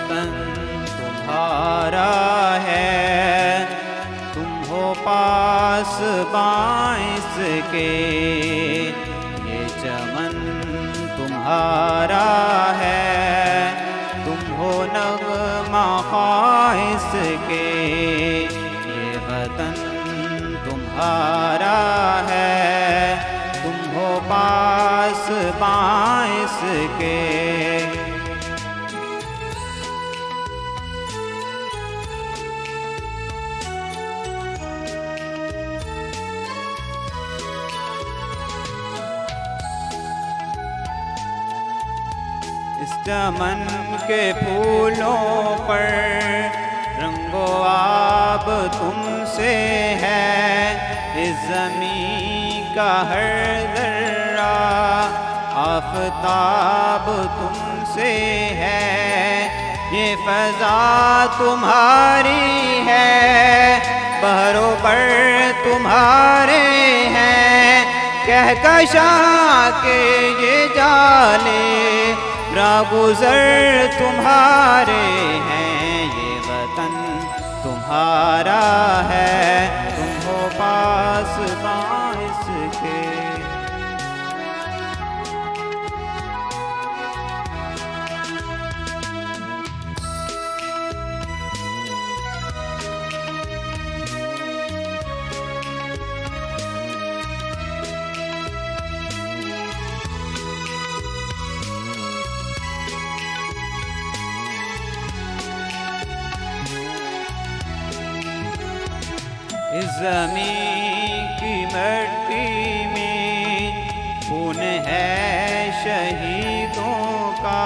वतन तुम्हारा है, तुम हो पास बाइस के। ये चमन तुम्हारा है, तुम हो नग़मा ख़ाइस के। ये वतन तुम्हारा है, तुम हो पास बाइस के। इस चमन के फूलों पर रंगो आब तुमसे है, इस ज़मीं का हर ज़र्रा आफ़ताब तुमसे है। ये फ़ज़ा तुम्हारी है, बहरो पर तुम्हारे हैं। कहकशां के ये जाले रागुज़र तुम्हारे हैं। ये वतन तुम्हारा है, तुम हो पास बाइस के। इस ज़मीं की मिट्टी में खून है शहीदों का,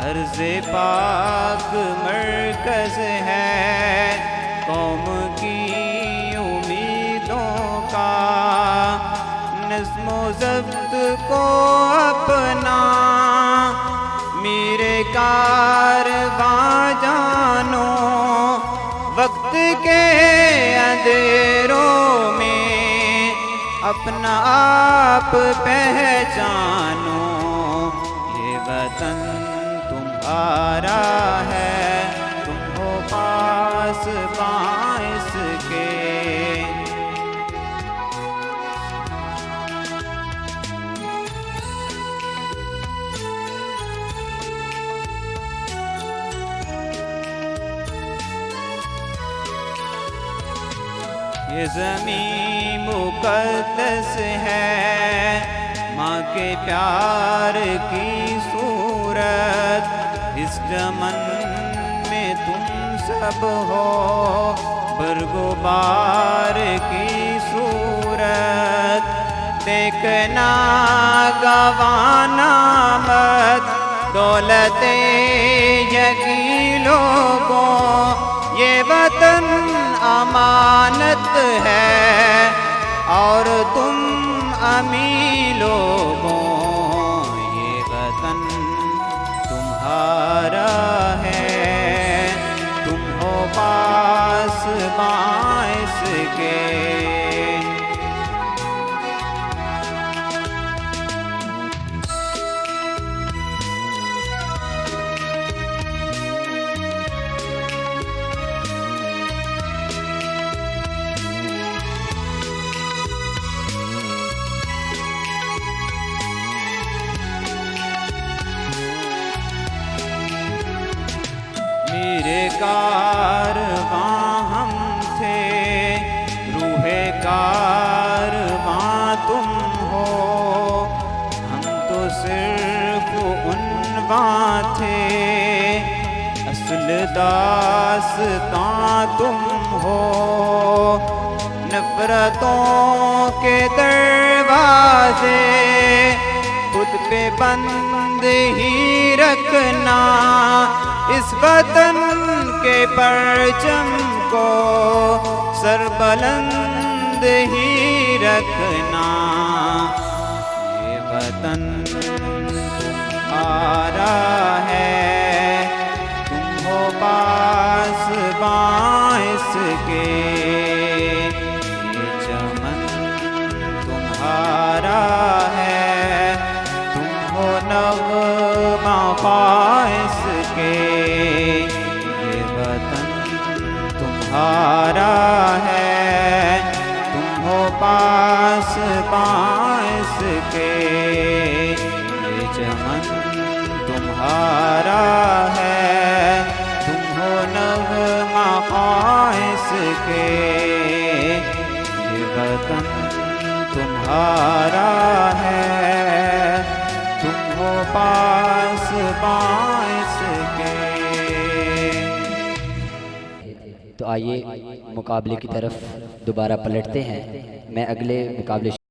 अर्ज़े पाक मरकज़ है कौम की उम्मीदों का। नज़्म व ज़ब्त को अपना मीरे कारवां जानो, वक्त के अंधेरों में अपना आप पहचानो। ये वतन तुम्हारा है, तुम हो पास बाइस के। ये ज़मीं मुक़द्दस है, माँ के प्यार की सूरत। इस चमन में तुम सब हो, बरगुबार की सूरत। देखना गवाना मत दौलते यकी लोगों, ये वतन अमानत है और तुम अमीर लोगों। ये वतन तुम्हारा है, तुम हो पास बाइस के। मेरे कारवां हम थे, रूहे कारवां तुम हो। हम तो सिर्फ उन्वां थे, असल दास्तां तुम हो। नफ़रतों के दरवाजे खुद पे बंद ही रखना, इस वतन के परचम को सरबुलंद ही रखना। ये वतन तुम्हारा है, तुम हो पास बाइस के। ये चमन तुम्हारा है, तुम हो नग़मा ख़ाइस के। है, तुम हो पास बांस के, ये चमन तुम्हारा है, तुम हो नग़मा ख़ाइस के, ये वतन तुम्हारा है, तुम हो पास बांस के। तो आइए मुकाबले की तरफ दोबारा पलटते हैं। मैं अगले मुकाबले